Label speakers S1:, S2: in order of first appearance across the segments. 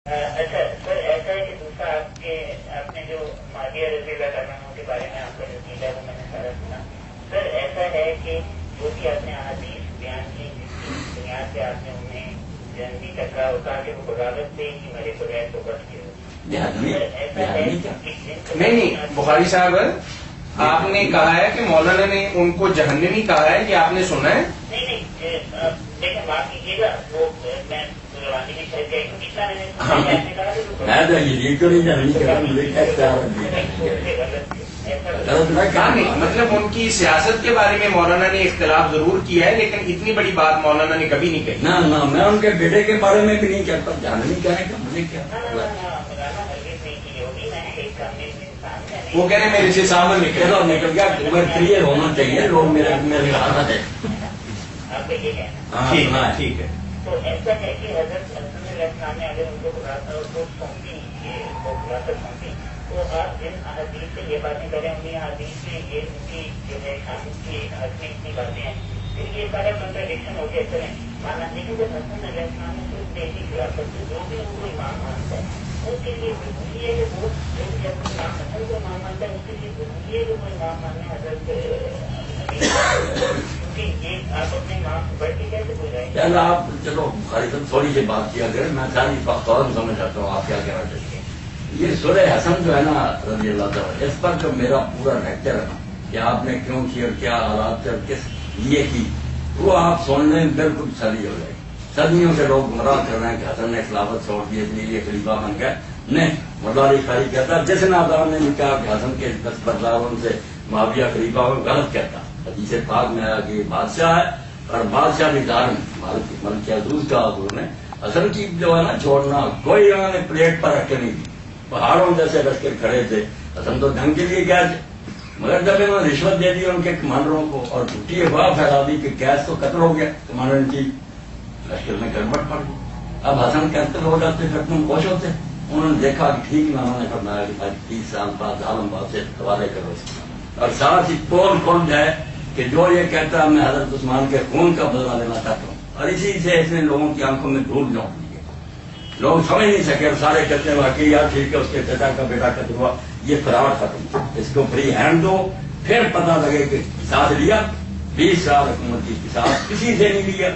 S1: اچھا سر، ایسا ہے کہ دوسرا آپ نے جو معاویہ رضی اللہ عنہ کے بارے میں آپ کا جو قیل ہے وہ میں نے سارا سنا. سر ایسا ہے کہ جو بھی آپ نے احادیث بیان کی جس کی بنیاد پہ آپ نے انہیں جنتی ٹکرا اور کہا کہ وہ بغاوت سے ہی مرے بغیر تو بچ گئے.
S2: نہیں بخاری صاحب، آپ نے کہا ہے کہ مولانا نے ان کو جہنمی کہا ہے، یہ آپ نے سنا ہے؟
S1: نہیں لیکن معاف کیجیے گا، وہ میں روانی میں چل گئی تو اتنا میں نے کہا
S2: مطلب ان کی سیاست کے بارے میں مولانا نے اختلاف ضرور کیا ہے، لیکن اتنی بڑی بات مولانا نے کبھی نہیں کہی.
S3: نہ میں ان کے بیٹے کے بارے میں بھی نہیں کہتا، جہنمی کہنے کا مجھے کیا.
S2: وہ کہہ رہے میرے سے سامنے
S3: نکل گیا، کلیئر ہونا چاہیے، لوگ میرے حالت ہے.
S1: آپ کا یہ کہنا
S2: ہاں ٹھیک ہے.
S1: تو ایسا ہے کہ حضرت حسن علیہ السلام نے اگر ان کو سونپی وہ خلاصت سونپی تو آپ جن احادیث سے یہ باتیں کریں انہیں احادیث میں یہ ان کی جو ہے شامل کی حد میں اتنی باتیں ہیں، پھر یہ سارا کنٹراڈکشن ہو گیا. چلیں مانا لیکن جب حسن علیہ السلام نے صرف دیکھی خلافت سے جو بھی ان کو امام مانتا ہے اس کے لیے ضروری ہے کہ وہ جب امام حسن کو امام مانتا ہے اس کے لیے ضروری ہے کہ وہ امام ماننے حضرت
S3: چلو آپ بخاری صاحب تھوڑی سی بات کیا کریں، میں ساری فوراً سمجھ آتا ہوں آپ کیا کہنا چاہیے. یہ سورہ حسن جو ہے نا رضی اللہ تعالیٰ، اس پر جو میرا پورا لیکچر ہے کہ آپ نے کیوں کی اور کیا حالات سے کس لیے کی، وہ آپ سننے میں بالکل سری ہو جائے گی. صدیوں سے لوگ گمراہ کر رہے ہیں کہ حسن نے خلافت چھوڑ دی اس لیے یہ خلیفہ بن گئے. نہیں، مولا علی قاری کہتا جس نادان نے کہا کہ حسن کے دستبرداروں سے معاویہ خلیفہ ہو، غلط کہتا. حدیث پاک میں آیا کہ بادشاہ ہے اور بادشاہ بھی ظالم ملک عزوز کا حضور نے حسن کی جو ہے نا چھوڑنا، کوئی انہوں نے پلیٹ پر رکھ کے نہیں دی. پہاڑوں جیسے لشکر کھڑے تھے، حسن تو جنگ کے لیے گئے تھے، مگر جب انہوں نے رشوت دے دی ان کے کمانڈروں کو اور جھوٹی افواہ پھیلا دی کہ کیس تو قتل ہو گیا کمانڈر ان چیف، لشکر میں گڑبڑ پڑ گئی. اب حسن قتل ہو جاتے پھر تم خوش ہوتے. انہوں نے دیکھا کہ ٹھیک نہ، انہوں نے فرمایا کہ 30 سال بعد ظالم بات سے حوالے کرو اس کو، اور ساتھ ہی پول کھل جائے کہ جو یہ کہتا ہے میں حضرت عثمان کے خون کا بدلہ لینا چاہتا ہوں. اور اسی سے اس نے لوگوں کی آنکھوں میں دھول جھونک دی ہے، لوگ سمجھ نہیں سکے اور سارے کہتے ہیں واقعی یار ٹھیک ہے اس کے چچا کا بیٹا قتل ہوا، یہ فرار ختم، اس کو فری ہینڈ دو. پھر پتہ لگے کہ ساتھ لیا 20 سال حکومت کی ساتھ کسی سے نہیں لیا،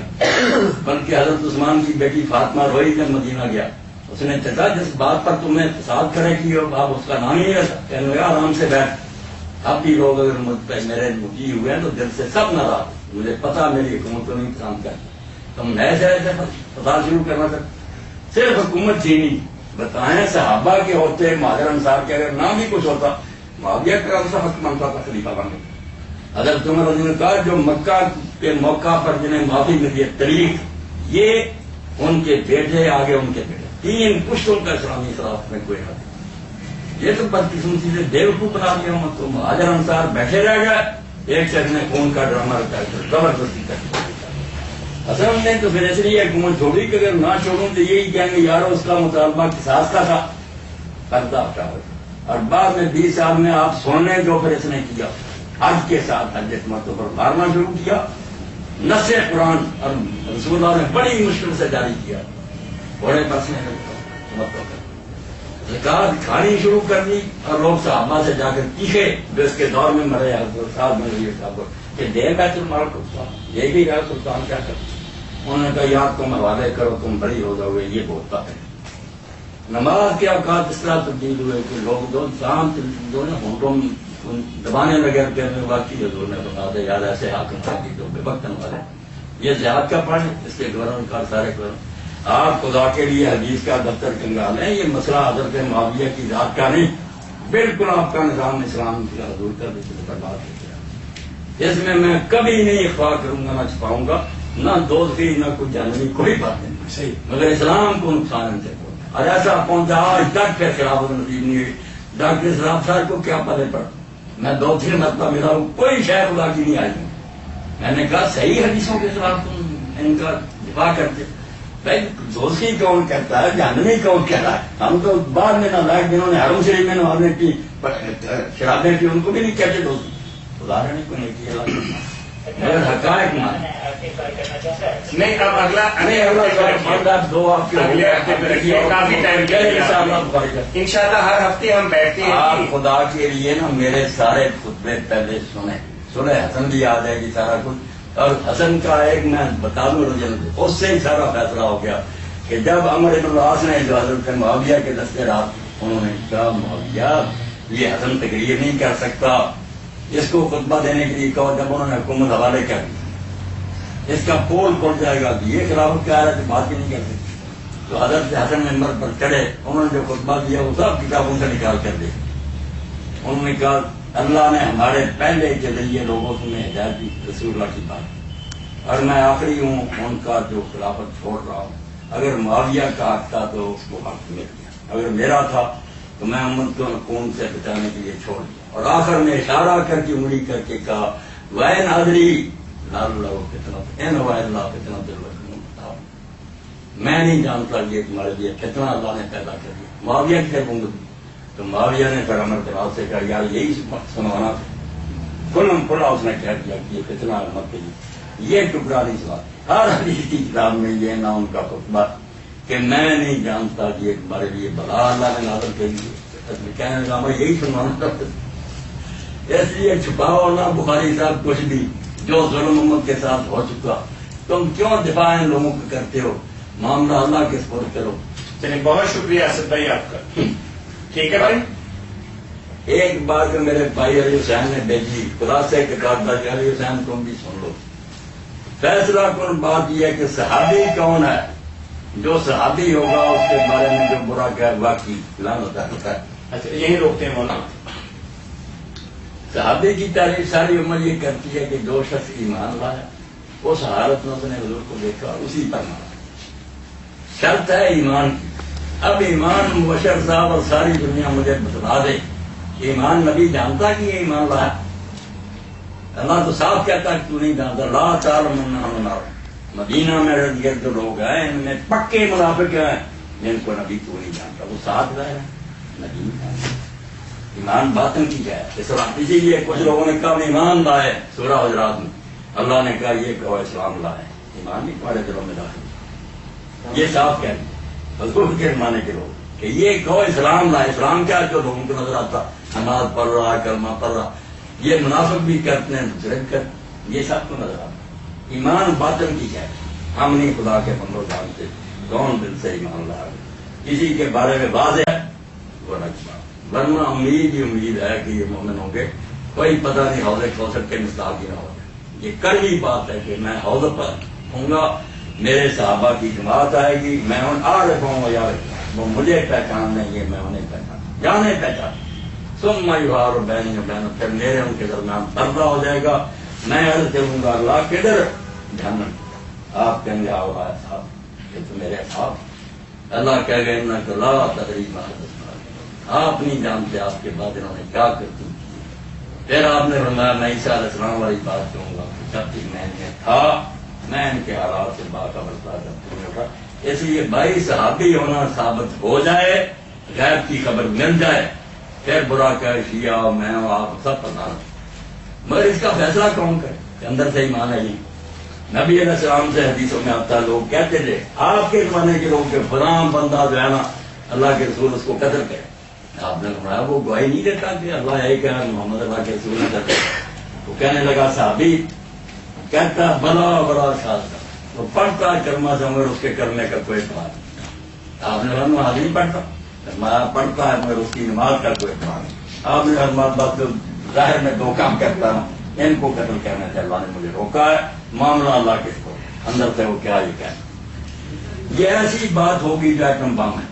S3: بلکہ حضرت عثمان کی بیٹی فاطمہ روئی جب مدینہ گیا اس نے چچا جس بات پر تمہیں فساد کرے کی اور آپ اس کا نام ہی نہیں رکھا، کہنے لگا آرام سے بیٹھ. اب بھی لوگ اگر مجھ پہ میرے مجھے ہوئے ہیں تو دل سے سب ناراض، مجھے پتا میری حکومت کو نہیں پسند کرتی. تم نئے سے فساد شروع کرنا چاہتے، صرف حکومت چینی بتائیں صحابہ کے ہوتے مہاجر انصار کے اگر نام بھی کچھ ہوتا معاویہ کا حق بنتا تھا خلیفہ بن گیا. حضرت عمر رضی اللہ عنہ جو مکہ کے موقع پر جنہیں معافی ملی ہے طریق، یہ ان کے بیٹے آگے ان کے بیٹے 3 پشتوں کا اسلامی خلافت میں کوئی حق. یہ تو بدقسمتی سے بیوقوف بنا دیا امت کو. مہاجر انصار بیٹھے رہ گئے، ایک شخص نے خون کا ڈرامہ رکھا زبردستی کر دیا. حسن نے تو پھر اس لیے حکومت چھوڑی کہ اگر نہ چھوڑوں تو یہی کہیں گے یار اس کا مطالبہ قصاص کا تھا، پردہ ہٹا ہو. اور بعد میں 20 سال میں آپ سننے جو پھر اس نے کیا حج کے ساتھ حج مرتبہ پر مارنا شروع کیا، نص قرآن اور رسول اللہ نے بڑی مشکل سے جاری کیا، گھوڑے برسنے زکات کھانی شروع کر دی. اور لوگ صحابہ سے جا کر پیچھے جو اس کے دور میں مرے ساتھ میں کہ دے بیت المال کو یہ بھی رہا سلطان کیا کرتے. انہوں نے کہا یار تم حوالے کرو، تم بڑی ہو جاؤ گے، یہ بہت ہے. نماز کے اوقات اس طرح تبدیل ہوئے کہ لوگ جو شام جو ہے ہونٹوں دبانے لگے کہنے واقعی حضور نے بتا دے یار ایسے حاکم کی جو بے وقتن والے یہ زیاد کا پڑھیں، اس کے گورنر کا سارے گورنر آپ خدا کے لیے حدیث کا دفتر کنگالیں. یہ مسئلہ حضرت معاویہ کی ذات کا نہیں، بالکل آپ کا نظام اسلام کی حضور کا بات ہے. اس میں کبھی نہیں اخبار کروں گا، نہ چھپاؤں گا، نہ دوستی نہ کوئی جانوی کوئی بات نہیں صحیح، مگر اسلام کو نقصان سے اور ایسا پہنچا آج تک کے خلاف نصیب نہیں ہوئی. ڈاکٹر اسلام صاحب کو کیا پتہ پڑا، میں 2-3 مرتبہ ملا ہوں، کوئی شاید خدا کی نہیں آئی ہوں. میں نے کہا صحیح حدیثوں کے خلاف تم ان کا دفاع کرتے. دوستی کون کرتا ہے، جہنمی کون کہتا ہے. ہم تو بعد میں نہ لائق جنہوں نے حرم شریف میں نمازیں کی شرابیں کی ان کو بھی نہیں کہتے دوستی. خدا نے کو نہیں کیا. مگر حقائق مان
S1: آپ سے سوال کرنا چاہتا ہے.
S2: نہیں اب اگلا
S3: نہیں اگلا دو آپ کے
S2: اگلے ہفتے پہ رکھیے کافی ٹائم انشاءاللہ ہر ہفتے ہم بیٹھتے ہیں.
S3: آپ خدا کے لیے نا میرے سارے خطبے پہلے سنے حسن بھی آ جائے گی سارا کچھ. اور حسن کا ایک میں بتا دوں رجن اس سے ہی سارا فیصلہ ہو گیا کہ جب عمر بن العاص نے جو حضرت معاویہ کے دستے رات انہوں نے کہا معاویہ یہ حسن تقریر نہیں کر سکتا اس کو خطبہ دینے کے لیے کہا. جب انہوں نے حکومت حوالے کر دی اس کا پول کھل جائے گا کہ یہ خلافت کیا ہے بات ہی نہیں کر سکتی. تو حضرت حسن ممبر پر چڑھے انہوں نے جو خطبہ دیا وہ سب کتابوں سے نکال کر دیا. انہوں نے کہا اللہ نے ہمارے پہلے کے ذریعے لوگوں میں ہدایت دی رسول اللہ کی بات اور میں آخری ہوں ان کا جو خلافت چھوڑ رہا ہوں. اگر معاویہ کا حق تھا تو اس کو حق مل گیا اگر میرا تھا تو میں امت کو خون سے بچانے کے لیے چھوڑ دیا. اور آخر میں اشارہ کر کے انگلی کر کے کہا وین ادری لال کتنا اللہ کتنا دل رکھوں میں نہیں جانتا یہ تمہارے لیے کتنا اللہ نے پیدا کر دیا. معاویہ کی طرف تو معاویہ نے پھر عمر بن العاص سے کہا یار یہی سنوانا کھلم کھلا اس نے کہہ دیا کہ یہ کتنا عمر کے لیے یہ ٹکڑا نہیں سنا. ہر حدیث کی کتاب میں یہ نہ ان کا خطبہ کہ میں نہیں جانتا کہ یہ تمہارے لیے بلا اللہ نے نازل کے لیے کہنے لگا میں یہی سنوانا چاہتا ہوں. اس لیے چھپاؤ نہ بخاری صاحب کچھ بھی جو ظلم امت کے ساتھ ہو چکا تم کیوں دفاع ان لوگوں کو کرتے ہو معاملہ اللہ کے سپرد کرو.
S2: چلیے بہت شکریہ اسد بھائی آپ کا. ٹھیک ہے بھائی.
S3: ایک بات میرے بھائی علی حسین نے بھیجی خلاصے کے بعد علی حسین تم بھی سن لو. فیصلہ کن بات یہ ہے کہ صحابی کون ہے جو صحابی ہوگا اس کے بارے میں جو برا کیا واقعی فلان ہوتا ہے.
S2: اچھا یہی روکتے ہیں مولانا.
S3: صحابی کی تعریف ساری عمر یہ کرتی ہے کہ جو شخص ایمان لایا اس حالت میں اس نے حضور کو دیکھا اسی پر مانا. شرط ہے ایمان کی. اب ایمان مبشر صاحب اور ساری دنیا مجھے بتلا دے ایمان نبی جانتا کہ یہ ایمان لایا. اللہ تو صاف کہتا کہ تو نہیں جانتا. لا تعلم انہم مدینہ میں ارد گرد لوگ ہیں ان میں پکے منافق ہیں جن کو نبی تو نہیں جانتا. وہ ساتھ گئے نبی نہیں جانتا. ایمان باطن کی ہے اسلام. اسی لیے کچھ لوگوں نے کہا ایمان لائے سورہ حجرات میں اللہ نے کہا یہ کہو اسلام لائے. ایمان نہیں تمہارے دلوں میں داخل. یہ صاف کہہ دیا حضور کے مانے کے لوگ کہ یہ کہو اسلام لائے. اسلام کیا جو لوگوں کو نظر آتا نماز پڑھ رہا کلمہ پڑھ رہا یہ منافق بھی کرتے ہیں دوسرے کر یہ سب کو نظر آتا. ایمان باطن کی ہے. ہم نہیں خدا کے بندوں جانتے کون دل سے ایمان لا کسی کے بارے میں واضح ہے وہ الگ بات. ورنہ امید ہی امید ہے کہ یہ مومن ہوں گے. کوئی پتہ نہیں حوض کوثر کے مصداق ہی نہ ہو. یہ کڑوی بات ہے کہ میں حوض پر ہوں گا میرے صحابہ کی جماعت آئے گی میں ان عارفوں گا یار وہ مجھے پہچان نہیں ہے میں انہیں پہچان جانے پہچان ثم یحال بینی و بین پھر میرے ان کے درمیان پردہ ہو جائے گا. میں عرض کروں گا اللہ کدھر جہنم. آپ کہیں گے آؤ صاحب یہ تو میرے صاحب. اللہ کہہ گئے نہ کہ لا تدری ما آپ نہیں جانتے آپ کے بعد انہوں نے کیا کرتی. پھر آپ نے فرمایا میں عیسیٰ علیہ السلام والی بات کہوں گا جب تک میں نے تھا میں ان کے حالات سے باخبر تھا جب تک. اس لیے بھائی صحابی ہونا ثابت ہو جائے غیب کی خبر مل جائے پھر برا کہ شیعہ میں آپ سب پتا مگر اس کا فیصلہ کون کرے کہ اندر سے ایمان ہے. نبی علیہ السلام سے حدیثوں میں آتا لوگ کہتے تھے آپ کے زمانے کے لوگ کہ فلاں بندہ جو ہے نا اللہ کے رسول اس کو قتل کرے. آپ نے فرمایا وہ گواہی نہیں دیتا کہ اللہ یہی کہ محمد اللہ کے رسول نے قتل. وہ کہنے لگا صحابی کہتا بلا بڑا شاد وہ پڑھتا کلمہ سے مگر اس کے کرنے کا کوئی اعتبار نہیں. آپ نے فرمایا حاضر نہیں پڑھتا میں پڑھتا ہے مگر اس کی نماز کا کوئی اعتبار نہیں. آپ نے فرمایا بات ظاہر میں دو کام کرتا ہوں ان کو قتل کرنے سے اللہ نے مجھے روکا ہے. معاملہ اللہ کس کو اندر سے وہ کیا یہ کہنا یہ ایسی بات ہوگی جو ایٹم بم ہے.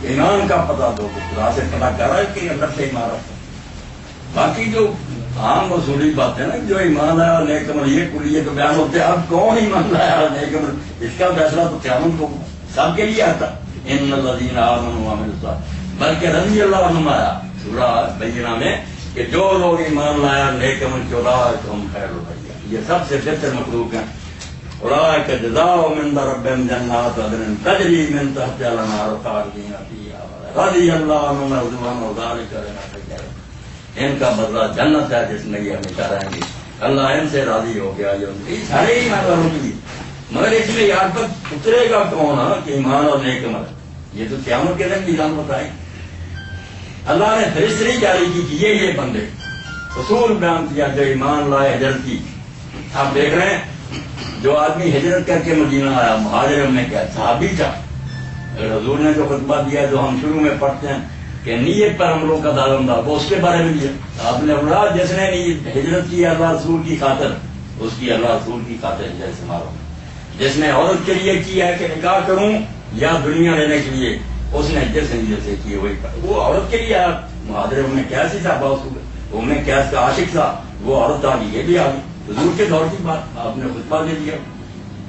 S3: ایمان کا پتہ دو خدا سے پتہ کر رہا ہے کہ اندر سے ایمان رکھتا. باقی جو عام اصولی بات ہے نا جو ایمان آیا نیک عمل یہ کلیے تو بیان ہوتے ہیں. اب کون ایمان لایا نیک عمل اس کا فیصلہ تو قیامت کو سب کے لیے آتا. ان الذین آمنوا وعملوا الصالحات بلکہ رضی اللہ عنہم آیا سورہ بینہ میں کہ جو لوگ ایمان لایا نیک عمل اولئک هم خیر البریہ یہ سب سے بہتر مخلوق ہیں. اولئک جزاؤہم عند ربہم جنات عدن تجری من تحتہا الانہار خالدین فیہا رضی اللہ عنہم ورضوا عنہ ذلک لمن اتقى. ان کا بدلہ جنت ہے جس میں یہ ہمیشہ رہیں گے. اللہ ان سے راضی ہو گیا، یہ سارے ایمان والوں کی، مگر اس میں یاد تک اترے گا کون کہ ایمان اور نیک عمل، یہ تو قیامت کے دن بھی جان بتائیں۔ اللہ نے فرشتے جاری کی کہ یہ بندے اصول بیان کیا جو ایمان لائے ہجرت کی۔ آپ دیکھ رہے ہیں جو آدمی ہجرت کر کے مدینہ آیا، مہاجر میں کیا صحابی تھا، اگر حضور نے جو خطبہ دیا جو ہم شروع میں پڑھتے ہیں کہ نیت پر ہم لوگ کا دارمدار، وہ اس کے بارے میں دیا۔ آپ نے بولا جس نے ہجرت کی اللہ رسول کی خاطر، اس کی اللہ رسول کی خاطر ہجرت سے مارو۔ جس نے عورت کے لیے کیا ہے کہ نکاح کروں یا دنیا لینے کے لیے، اس نے جس نیت سے کی وہی، وہ عورت کے لیے مہاجر میں کیسی تھا، وہ میں کیس کا عاشق تھا، وہ عورت آ گئی، یہ بھی آ گئی، حضور کے دور کی بات آپ نے خطبہ دے دیا۔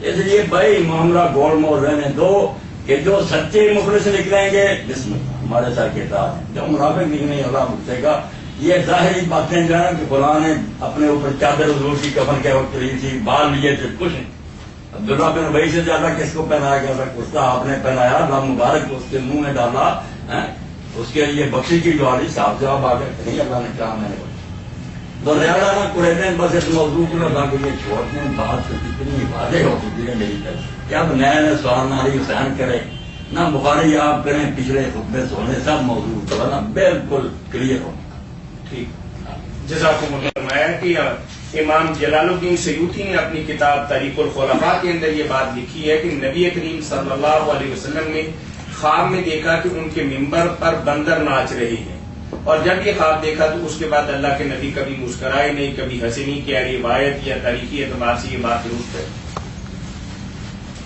S3: اس لیے بھائی معاملہ گول مول رہنے دو کہ جو سچے مخلص نکلیں گے بسم اللہ ہمارے سر کے ساتھ، جو منافق نکلیں اللہ مجھے گا۔ یہ ظاہری باتیں جو ہے کہ فلاں نے اپنے اوپر چادر حضور کی کفن کے وقت لی تھی، بال لیے تھے، کچھ نہیں۔ عبداللہ بن ابی سے زیادہ کس کو پہنایا گیا تھا؟ کشتا آپ نے پہنایا، اللہ مبارک اس کے منہ میں ڈالا، اس کے لیے بخشی کی دعا لی، صاحب جواب آ گئے نہیں اللہ نے کہا میں نے تو زیادہ نہ قریدیں، بس اس موضوع کو لگا کہ یہ چھوڑنے بات کتنی واضح ہو چکی ہے میری طرف کہ اب نئے نئے سوال نہ علی حسین کرے نہ بخاری آپ کریں، پچھلے خطبے سونے سب موضوع جو ہے نا بالکل کلیئر ہو۔
S2: ٹھیک، جزاکم اللہ۔ فرمایا کہ امام جلال الدین سیوطی نے اپنی کتاب تاریخ الخلفاء کے اندر یہ بات لکھی ہے کہ نبی کریم صلی اللہ علیہ وسلم نے خواب میں دیکھا کہ ان کے ممبر پر بندر ناچ رہے ہیں، اور جب یہ خواب دیکھا تو اس کے بعد اللہ کے نبی کبھی مسکرائے نہیں، کبھی ہنسے نہیں۔ کیا روایت یا تاریخی اعتبار سے یہ بات درست ہے؟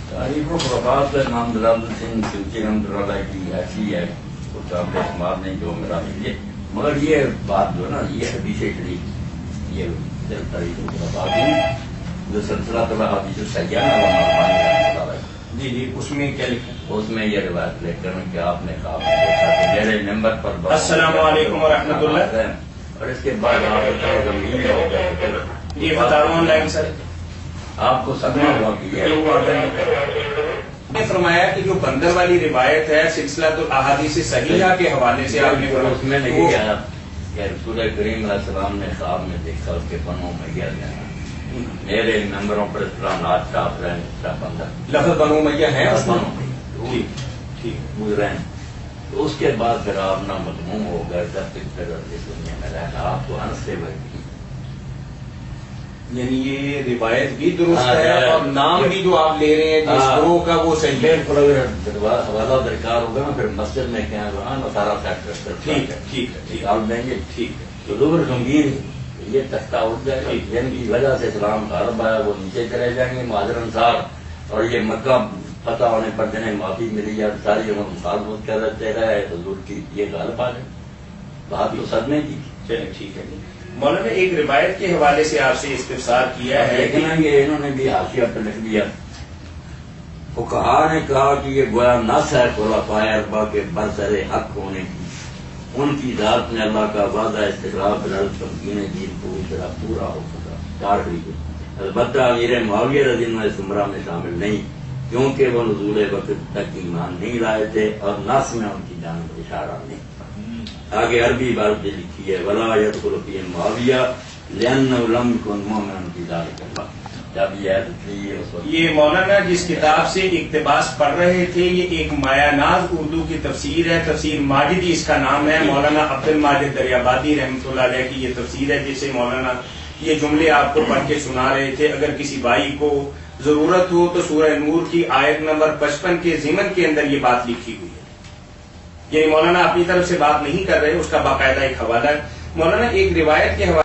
S3: تاریخ الخلفاء سے امام جلال الدین سیوطی رحمۃ اللہ علیہ کی ایسی ہے کچھ آپ شمار نہیں جو میرا لیجیے، مگر یہ بات جو ہے نا یہ حدیث شریف، یہ تاریخ الخلفاء کی جو سلسلہ طلب حدیث سیاح
S2: جی جی، اس میں کیا لکھا ہے؟
S3: اس میں یہ روایت لے کر کہ آپ نے خواب میں دیکھا کہ میرے ممبر پر
S2: السلام علیکم ورحمۃ اللہ،
S3: اور اس کے بعد آپ غمگین ہو گئے۔
S2: یہ بتا رہا ہوں آن لائن سر،
S3: آپ کو صدمہ ہوا کہ یہ ہوا
S2: نے فرمایا کہ جو بندر والی روایت ہے سلسلہ تو احادیث صحیحہ کے حوالے سے آپ نے
S3: اس میں نہیں کیا کہ رسول کریم علیہ السلام نے خواب میں دیکھا اس کے پنوں میں گیا گیا میرے ممبروں پر اس طرح ناچ ٹاپ رہے ہیں، اس طرح بندر
S2: لفظ بنو میاں ہے اس میں؟
S3: ٹھیک ٹھیک گزرے ہیں۔ تو اس کے بعد پھر آپ نہ مضموم ہو گئے جب تک پھر اس دنیا میں رہنا آپ کو ہنس سے بھائی،
S2: یعنی یہ روایت بھی درست ہے اور نام بھی جو آپ لے رہے ہیں جس گروہ کا وہ صحیح ہے۔
S3: بالکل، اگر حوالہ درکار ہوگا نا پھر مسجد میں کہیں گا نا سارا سیکٹر
S2: ٹھیک ہے ٹھیک ہے ٹھیک
S3: ڈال دیں گے،
S2: ٹھیک ہے۔
S3: تو دور غمگین یہ تختہ اٹھ جائے گا جن کی وجہ سے اسلام غالب آیا وہ نیچے چلے جائیں گے مہاجر انصار، اور یہ مکہ پتہ ہونے پر جنہیں معافی ملی یا ساری عمر مخالفت کرتے رہے حضور کی، یہ غالب آ جائے بات تو صدمے کی۔
S2: چلے ٹھیک ہے۔ مولانا ایک روایت کے حوالے سے آپ سے استفسار کیا ہے
S3: لیکن یہ انہوں نے بھی حاشیہ پہ لکھ دیا، فقہا نے کہا کہ یہ گویا نص ہے خلفاء اربعہ کے برسر حق ہونے کی، ان کی ذات میں اللہ کا وعدہ استقرار تمکین دین کو اس طرح پورا ہو سکا چار۔ البتہ امیر معاویہ رضی اللہ عنہ اس زمرہ میں شامل نہیں کیونکہ وہ نزول وقت تک ایمان نہیں لائے تھے اور نص میں ان کی جانب اشارہ نہیں۔ آگے عربی عبارت لکھی ہے ولا يدخل فيهم معاویہ لأنه لم يكن مؤمنا في ذلك الوقت۔ جب
S2: یہ مولانا جس کتاب سے اقتباس پڑھ رہے تھے یہ ایک مایا ناز اردو کی تفسیر ہے، تفسیر ماجدی اس کا نام ہے، مولانا عبد الماجد دریابادی رحمۃ اللہ علیہ کی یہ تفسیر ہے، جسے مولانا یہ جملے آپ کو پڑھ کے سنا رہے تھے۔ اگر کسی بھائی کو ضرورت ہو تو سورہ نور کی آیت نمبر 55 کے ضمن کے اندر یہ بات لکھی ہوئی ہے، یعنی مولانا اپنی طرف سے بات نہیں کر رہے، اس کا باقاعدہ ایک حوالہ ہے۔ مولانا ایک روایت کے حوالے